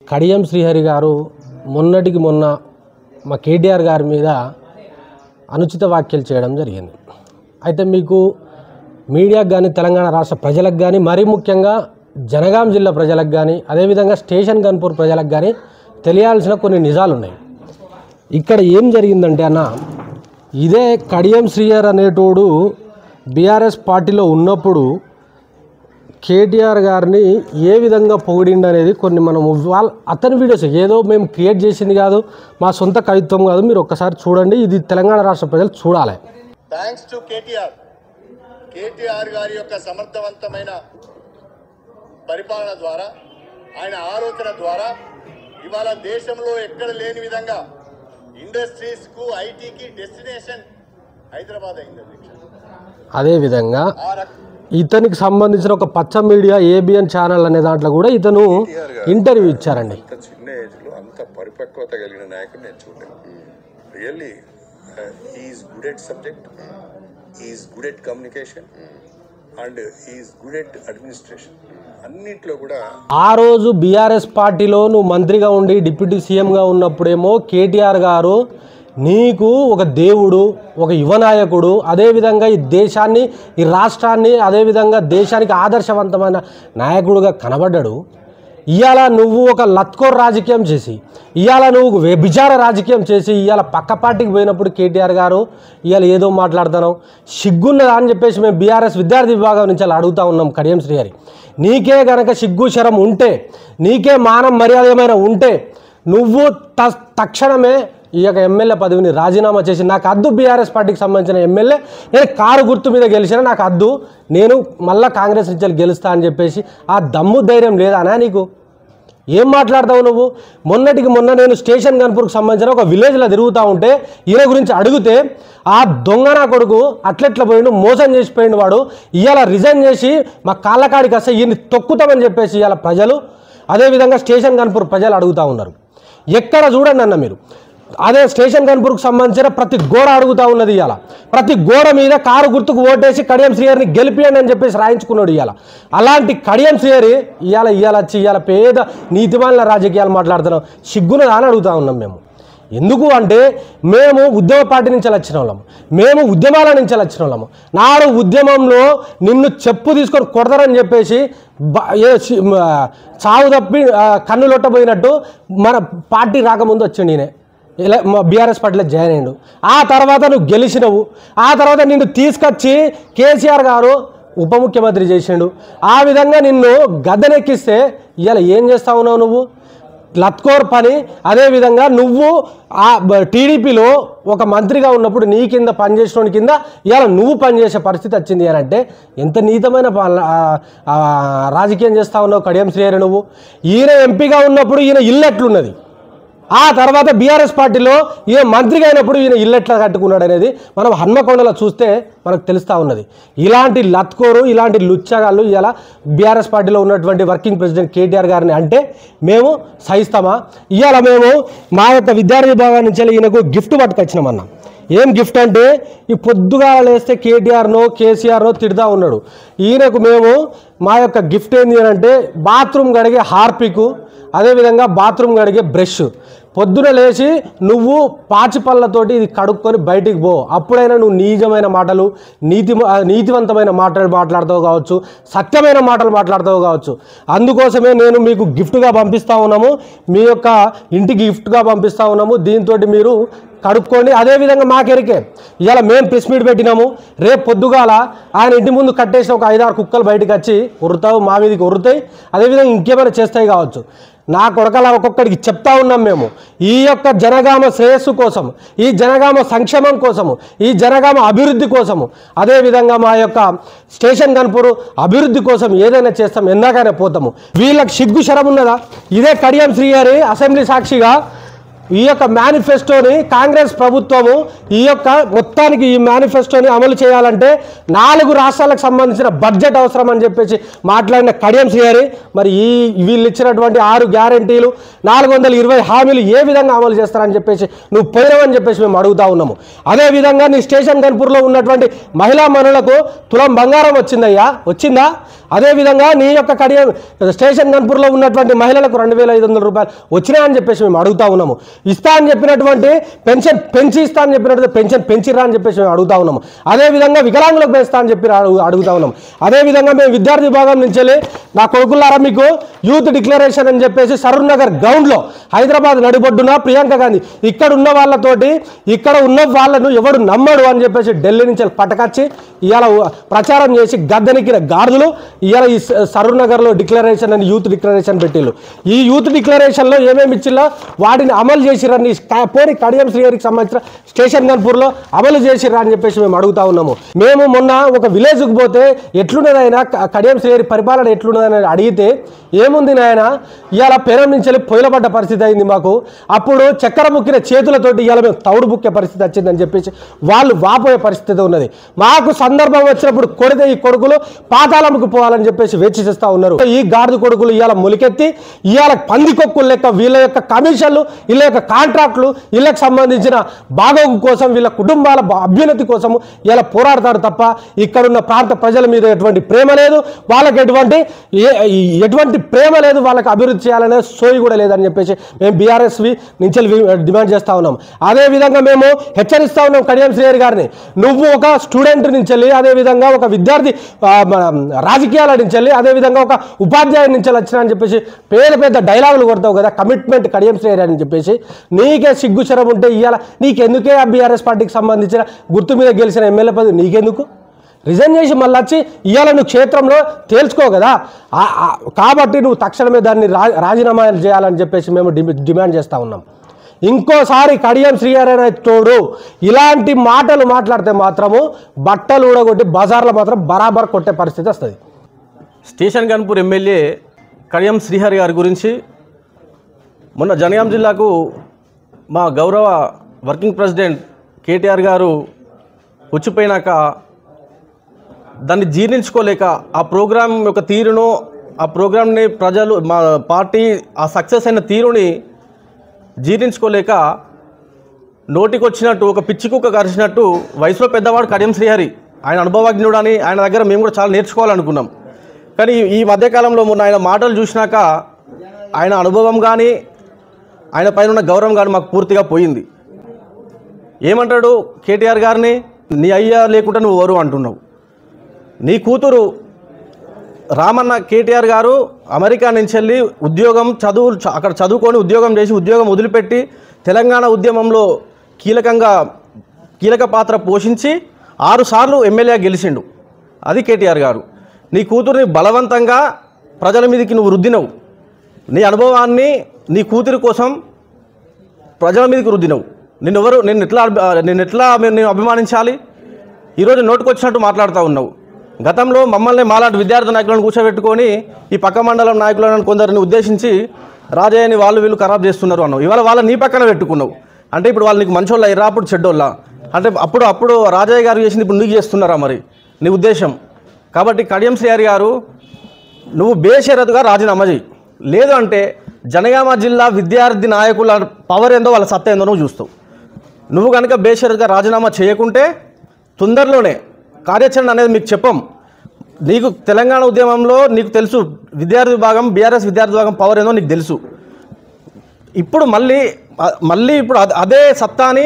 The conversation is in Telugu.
కడియం శ్రీహరి గారు మొన్నటికి మొన్న మా కేటీఆర్ గారి మీద అనుచిత వ్యాఖ్యలు చేయడం జరిగింది. అయితే మీకు మీడియాకు కానీ తెలంగాణ రాష్ట్ర ప్రజలకు కానీ మరీ ముఖ్యంగా జనగాం జిల్లా ప్రజలకు కానీ అదేవిధంగా స్టేషన్ గన్పూర్ ప్రజలకు కానీ తెలియాల్సిన కొన్ని నిజాలు ఉన్నాయి. ఇక్కడ ఏం జరిగిందంటే అన్న, ఇదే కడియం శ్రీహరి అనేటోడు బీఆర్ఎస్ పార్టీలో ఉన్నప్పుడు కేటీఆర్ గారిని ఏ విధంగా పొగిడిండు అనేది కొన్ని మనం అతని వీడియోస్ ఏదో మేము క్రియేట్ చేసింది కాదు, మా సొంత కవిత్వం కాదు. మీరు ఒక్కసారి చూడండి, ఇది తెలంగాణ రాష్ట్ర ప్రజలు చూడాలి. థ్యాంక్స్ టు కేటీఆర్ గారి యొక్క సమర్థవంతమైన పరిపాలన ద్వారా, ఆయన ఆలోచన ద్వారా ఇవాళ దేశంలో ఎక్కడ లేని విధంగా ఇండస్ట్రీస్కు ఐటీకి డెస్టినేషన్ హైదరాబాద్ అయింది. అదేవిధంగా ఇతనికి సంబంధించిన ఒక పచ్చ మీడియా ఏబిఎన్ ఛానల్ అనే దాంట్లో కూడా ఇతను ఇంటర్వ్యూ ఇచ్చారండి. చిన్న ఏజ్లో అంత పరిపక్వత కలిగిన నాయకుడు నేను చూడలేదు. Really is good at subject, is good at communication and is good at administration. అన్నింటిలో కూడా ఆ రోజు బీఆర్ఎస్ పార్టీలో నువ్వు మంత్రిగా ఉండి డిప్యూటీ సీఎంగా ఉన్నప్పుడేమో కేటీఆర్ గారు నీకు ఒక దేవుడు, ఒక యువనాయకుడు, అదేవిధంగా ఈ దేశాన్ని, ఈ రాష్ట్రాన్ని, అదేవిధంగా దేశానికి ఆదర్శవంతమైన నాయకుడుగా కనబడ్డాడు. ఇవాళ నువ్వు ఒక లత్కోర్ రాజకీయం చేసి, ఇవాళ నువ్వు వ్యభిచార రాజకీయం చేసి, ఇవాళ పక్క పార్టీకి పోయినప్పుడు కేటీఆర్ గారు ఇవాళ ఏదో మాట్లాడుతున్నావు, సిగ్గున్నదా అని చెప్పేసి మేము బీఆర్ఎస్ విద్యార్థి విభాగం నుంచి అలా అడుగుతూ ఉన్నాం. కడియం శ్రీహరి, నీకే గనక సిగ్గు శరం ఉంటే, నీకే మానం మర్యాద ఏమైనా ఉంటే నువ్వు తక్షణమే ఈ యొక్క ఎమ్మెల్యే పదవిని రాజీనామా చేసి, నాకు అద్దు బీఆర్ఎస్ పార్టీకి సంబంధించిన ఎమ్మెల్యే, నేను కారు గుర్తు మీద గెలిచినా నాకు అద్దు, నేను మళ్ళీ కాంగ్రెస్ నుంచి గెలుస్తా అని చెప్పేసి ఆ దమ్ము ధైర్యం లేదానా నీకు? ఏం మాట్లాడతావు నువ్వు? మొన్నటికి మొన్న నేను స్టేషన్ గన్పూర్కి సంబంధించిన ఒక విలేజ్లో తిరుగుతూ ఉంటే ఈయన గురించి అడిగితే ఆ దొంగనా కొడుకు అట్లెట్లా పోయిండు, మోసం చేసిపోయిండు వాడు, ఇవాళ రిజైన్ చేసి మా కాళ్ళకాడికి వస్తే ఈయన్ని తొక్కుతామని చెప్పేసి ఇవాళ ప్రజలు, అదేవిధంగా స్టేషన్ గన్పూర్ ప్రజలు అడుగుతూ ఉన్నారు. ఎక్కడ చూడండి అన్న మీరు, అదే స్టేషన్ గన్పూర్కి సంబంధించిన ప్రతి గోడ అడుగుతూ ఉన్నది. ఇవాళ ప్రతి గోడ మీద కారు గుర్తుకు ఓటేసి కడియం శ్రీహరిని గెలిపియండి అని చెప్పేసి రాయించుకున్నాడు. ఇవాళ అలాంటి కడియం శ్రీహరి ఇవాళ పేద నీతిమాలిన రాజకీయాలు మాట్లాడుతున్నాం, సిగ్గును అని అడుగుతూ ఉన్నాం మేము. ఎందుకు అంటే మేము ఉద్యమ పార్టీ నుంచి వచ్చిన వాళ్ళము, మేము ఉద్యమాల నుంచి వచ్చిన వాళ్ళము. నాడు ఉద్యమంలో నిన్ను చెప్పు తీసుకొని కొడతారని చెప్పేసి చావు తప్పి కన్నులొట్టబోయినట్టు మన పార్టీ రాకముందు వచ్చిండు ఈయన, ఇలా మా బీఆర్ఎస్ పార్టీలో జాయిన్ అయ్యాడు. ఆ తర్వాత నువ్వు గెలిచినవు, ఆ తర్వాత నిన్ను తీసుకొచ్చి కేసీఆర్ గారు ఉప ముఖ్యమంత్రి చేసిండు. ఆ విధంగా నిన్ను గద్దెనెక్కిస్తే ఇవాళ ఏం చేస్తా ఉన్నావు నువ్వు? లత్కోర్ పని. అదేవిధంగా నువ్వు ఆ టీడీపీలో ఒక మంత్రిగా ఉన్నప్పుడు నీ కింద పనిచేసిన కింద ఇవాళ నువ్వు పనిచేసే పరిస్థితి వచ్చింది అని అంటే ఎంత నీతమైన రాజకీయం చేస్తా ఉన్నావు కడియం శ్రీహరి నువ్వు. ఈయన ఎంపీగా ఉన్నప్పుడు ఈయన ఇల్లు ఎట్లున్నది, ఆ తర్వాత బీఆర్ఎస్ పార్టీలో ఈయన మంత్రిగా అయినప్పుడు ఈయన ఇల్లు ఎట్లా కట్టుకున్నాడు అనేది మనం హన్మకొండలో చూస్తే మనకు తెలుస్తూ ఉన్నది. ఇలాంటి లత్కోరు, ఇలాంటి లుచ్చగాళ్ళు ఇలా బీఆర్ఎస్ పార్టీలో ఉన్నటువంటి వర్కింగ్ ప్రెసిడెంట్ కేటీఆర్ గారిని అంటే మేము సహిస్తామా? ఇవాళ మేము మా యొక్క విద్యార్థి విభాగం నుంచి ఈయనకు గిఫ్ట్ పట్టుకొచ్చినామన్నా. ఏం గిఫ్ట్ అంటే, ఈ పొద్దుగా లేస్తే కేటీఆర్నో కేసీఆర్నో తిడుతూ ఉన్నాడు. ఈయనకు మేము మా యొక్క గిఫ్ట్ ఏంటి అని అంటే బాత్రూమ్ గడిగే హార్పిక్, అదేవిధంగా బాత్రూమ్ గడిగే బ్రష్. పొద్దున లేచి నువ్వు పాచిపళ్ళతోటి ఇది కడుక్కొని బయటికి పో, అప్పుడైనా నువ్వు నిజమైన మాటలు, నీతివంతమైన మాటలు మాట్లాడుతావు కావచ్చు, సత్యమైన మాటలు మాట్లాడుతావు కావచ్చు. అందుకోసమే నేను మీకు గిఫ్ట్గా పంపిస్తూ ఉన్నాము, మీ యొక్క ఇంటికి గిఫ్ట్గా పంపిస్తూ ఉన్నాము. దీంతో మీరు కడుక్కోండి. అదేవిధంగా మాకెరికే ఇవాళ మేము ప్రెస్ మీట్ పెట్టినాము, రేపు పొద్దుగాల ఆయన ఇంటి ముందు కట్టేసిన ఒక 5-6 కుక్కలు బయటకు వచ్చి ఉరుతావు, మా మీదకి ఉరుతాయి, అదేవిధంగా ఇంకేమైనా చేస్తాయి కావచ్చు. నా కొడకల ఒక్కొక్కడికి చెప్తా ఉన్నాం మేము, ఈ యొక్క జనగామ శ్రేయస్సు కోసం, ఈ జనగామ సంక్షేమం కోసము, ఈ జనగామ అభివృద్ధి కోసము, అదేవిధంగా మా యొక్క స్టేషన్ గన్పూర్ అభివృద్ధి కోసం ఏదైనా చేస్తాం, ఎందాకైనా పోతాము. వీళ్ళకి సిగ్గు శరం ఉన్నదా? ఇదే కడియం శ్రీహరి అసెంబ్లీ సాక్షిగా ఈ యొక్క మేనిఫెస్టోని కాంగ్రెస్ ప్రభుత్వము ఈ యొక్క మొత్తానికి ఈ మేనిఫెస్టోని అమలు చేయాలంటే 4 రాష్ట్రాలకు సంబంధించిన బడ్జెట్ అవసరం అని చెప్పేసి మాట్లాడిన కడియం శ్రీహరి మరి వీళ్ళు ఇచ్చినటువంటి 6 గ్యారెంటీలు 420 హామీలు ఏ విధంగా అమలు చేస్తారని చెప్పేసి నువ్వు పోయినావని చెప్పేసి మేము అడుగుతా ఉన్నాము. అదేవిధంగా నీ స్టేషన్ గన్పూర్లో ఉన్నటువంటి మహిళా మనులకు తులం బంగారం వచ్చిందా? అదేవిధంగా నీ యొక్క స్టేషన్ గన్పూర్లో ఉన్నటువంటి మహిళలకు 2500 రూపాయలు వచ్చినాయని చెప్పేసి మేము అడుగుతా ఉన్నాము. ఇస్తా అని చెప్పినటువంటి పెన్షన్ ఇస్తా అని చెప్పినటువంటి పెన్షన్ పెంచిరా అని చెప్పేసి మేము అడుగుతా ఉన్నాము. అదేవిధంగా వికలాంగులకు పెంచుతా అని చెప్పి అడుగుతా ఉన్నాము. అదేవిధంగా మేము విద్యార్థి విభాగం నుంచి వెళ్ళి నా కొడుకులారా మీకు యూత్ డిక్లరేషన్ అని చెప్పేసి సరూర్ నగర్ గ్రౌండ్లో హైదరాబాద్ నడిబొడ్డున ప్రియాంక గాంధీ ఇక్కడ ఉన్న వాళ్ళతోటి ఇక్కడ ఉన్న వాళ్ళను ఎవడు నమ్మడు అని చెప్పేసి ఢిల్లీ నుంచి పట్టకచ్చి ఇవాళ ప్రచారం చేసి గద్దెనెక్కిన గాడిదలు ఇవాళ ఈ సరూర్ నగర్లో డిక్లరేషన్ అని యూత్ డిక్లరేషన్ పెట్టిళ్ళు. ఈ యూత్ డిక్లరేషన్లో ఏమేమి ఇచ్చిల్లో వాటిని అమలు చేసిరని పోని కడియం శ్రీహరికి సంబంధించిన స్టేషన్ గన్పూర్లో అమలు చేసిర్రా అని చెప్పేసి మేము అడుగుతా ఉన్నాము. మేము మొన్న ఒక విలేజ్కి పోతే ఎట్లున్నదైనా కడియం శ్రీహరి పరిపాలన ఎట్లున్నదని అడిగితే ఏముంది నాయన ఇవాళ పెరం నుంచి వెళ్ళి పొయ్యిలపడ్డ పరిస్థితి అయింది మాకు. అప్పుడు చక్కెర ముక్కిన చేతులతోటి ఇవాళ మేము తౌడు బుక్కే పరిస్థితి వచ్చిందని చెప్పేసి వాళ్ళు వాపోయే పరిస్థితి ఉన్నది. మాకు సందర్భం వచ్చినప్పుడు కొడితే ఈ కొడుకులు పాతాళంకు పోవాలని చెప్పేసి వేచి చేస్తూ ఉన్నారు. ఈ గాడిద కొడుకులు ఇవాళ మొలికెత్తి ఇవాళ పందికొక్కులు లెక్క వీళ్ళ యొక్క కమిషన్లు వీళ్ళ యొక్క కాంట్రాక్టులు వీళ్ళకి సంబంధించిన బాగోగు కోసం వీళ్ళ కుటుంబాల అభ్యున్నతి కోసము ఇలా పోరాడతారు తప్ప ఇక్కడున్న ప్రాంత ప్రజల మీద ఎటువంటి ప్రేమ లేదు, వాళ్ళకి ఎటువంటి ప్రేమ లేదు, వాళ్ళకి అభివృద్ధి చేయాలనే సోయి కూడా లేదని చెప్పేసి మేము బీఆర్ఎస్వి నుంచి డిమాండ్ చేస్తూ ఉన్నాం. అదేవిధంగా మేము హెచ్చరిస్తూ ఉన్నాం కడియం శ్రీహరి గారిని, నువ్వు ఒక స్టూడెంట్ నుంచి వెళ్ళి అదేవిధంగా ఒక విద్యార్థి రాజకీయాల నుంచి వెళ్ళి అదేవిధంగా ఒక ఉపాధ్యాయుడి నుంచి వచ్చినా అని చెప్పేసి పెద్ద డైలాగులు కొడతావు కదా, కమిట్మెంట్ కడియం శ్రీహరి అని చెప్పేసి. నీకే సిగ్గుచరం ఉంటే ఇవాళ నీకెందుకే ఆ బీఆర్ఎస్ పార్టీకి సంబంధించిన గుర్తు మీద గెలిచిన ఎమ్మెల్యే పదవి నీకెందుకు? రిజైన్ చేసి మళ్ళీ వచ్చి ఇవాళ నువ్వు క్షేత్రంలో తేల్చుకో కదా. కాబట్టి నువ్వు తక్షణమే దాన్ని రాజీనామా చేయాలని చెప్పేసి మేము డిమాండ్ చేస్తూ ఉన్నాం. ఇంకోసారి కడియం శ్రీహరి అనే తోడు ఇలాంటి మాటలు మాట్లాడితే మాత్రము బట్టలు ఊడగొట్టి బజార్లో మాత్రం బరాబర్ కొట్టే పరిస్థితి వస్తుంది. స్టేషన్ గన్పూర్ ఎమ్మెల్యే కడియం శ్రీహరి గారి గురించి మొన్న జనగాం జిల్లాకు మా గౌరవ వర్కింగ్ ప్రెసిడెంట్ కేటీఆర్ గారు వచ్చిపోయినాక దాన్ని జీర్ణించుకోలేక ఆ ప్రోగ్రాం యొక్క తీరును ఆ ప్రోగ్రాంని ప్రజలు మా పార్టీ ఆ సక్సెస్ అయిన తీరుని జీర్ణించుకోలేక నోటికొచ్చినట్టు ఒక పిచ్చి కుక్క కరిచినట్టు వయసులో పెద్దవాడు కడియం శ్రీహరి, ఆయన అనుభవజ్ఞుడు అని ఆయన దగ్గర మేము కూడా చాలా నేర్చుకోవాలనుకున్నాం. కానీ ఈ మధ్యకాలంలో మొన్న ఆయన మాటలు చూసినాక ఆయన అనుభవం కానీ ఆయన పైన ఉన్న గౌరవం కానీ మాకు పూర్తిగా పోయింది. ఏమంటాడు కేటీఆర్ గారిని, నీ అయ్యా లేకుండా నువ్వు ఎవరు అంటున్నావు. నీ కూతురు రామన్న కేటీఆర్ గారు అమెరికా నుంచి వెళ్ళి ఉద్యోగం అక్కడ చదువుకొని ఉద్యోగం చేసి ఉద్యోగం వదిలిపెట్టి తెలంగాణ ఉద్యమంలో కీలక పాత్ర పోషించి 6 సార్లు ఎమ్మెల్యే గెలిచిండు. అది కేటీఆర్ గారు. నీ కూతురిని బలవంతంగా ప్రజల మీదకి నువ్వు రుద్దినవు. నీ అనుభవాన్ని నీ కూతురి కోసం ప్రజల మీదకి రుద్దినవు. నేను ఎట్లా నేను అభిమానించాలి? ఈరోజు నోటుకొచ్చినట్టు మాట్లాడుతూ ఉన్నావు. గతంలో మమ్మల్ని మాలాంటి విద్యార్థి నాయకులను కూర్చోబెట్టుకొని ఈ పక్క మండలం నాయకులను కొందరిని ఉద్దేశించి రాజయ్యని వాళ్ళు వీళ్ళు ఖరాబ్ చేస్తున్నారు అన్నావు. ఇవాళ వాళ్ళ నీ పక్కన పెట్టుకున్నావు. అంటే ఇప్పుడు వాళ్ళు నీకు మంచోళ్ళ ఎర్రా అప్పుడు చెడ్డోళ్ళ అంటే అప్పుడు రాజయ్య గారు చేసింది ఇప్పుడు నీకు చేస్తున్నారా మరి నీ ఉద్దేశం? కాబట్టి కడియం శ్రీహరి గారు నువ్వు బేషరతుగా రాజీనామా చేయి. లేదు అంటే జనగామ జిల్లా విద్యార్థి నాయకుల పవర్ ఏందో వాళ్ళ సత్తా ఏందో నువ్వు చూస్తావు. నువ్వు కనుక బేషరతుగా రాజీనామా చేయకుంటే తొందరలోనే కార్యాచరణ అనేది మీకు చెప్పం. నీకు తెలంగాణ ఉద్యమంలో నీకు తెలుసు విద్యార్థి విభాగం బీఆర్ఎస్ విద్యార్థి విభాగం పవర్ ఏందో నీకు తెలుసు. ఇప్పుడు మళ్ళీ ఇప్పుడు అదే సత్తాని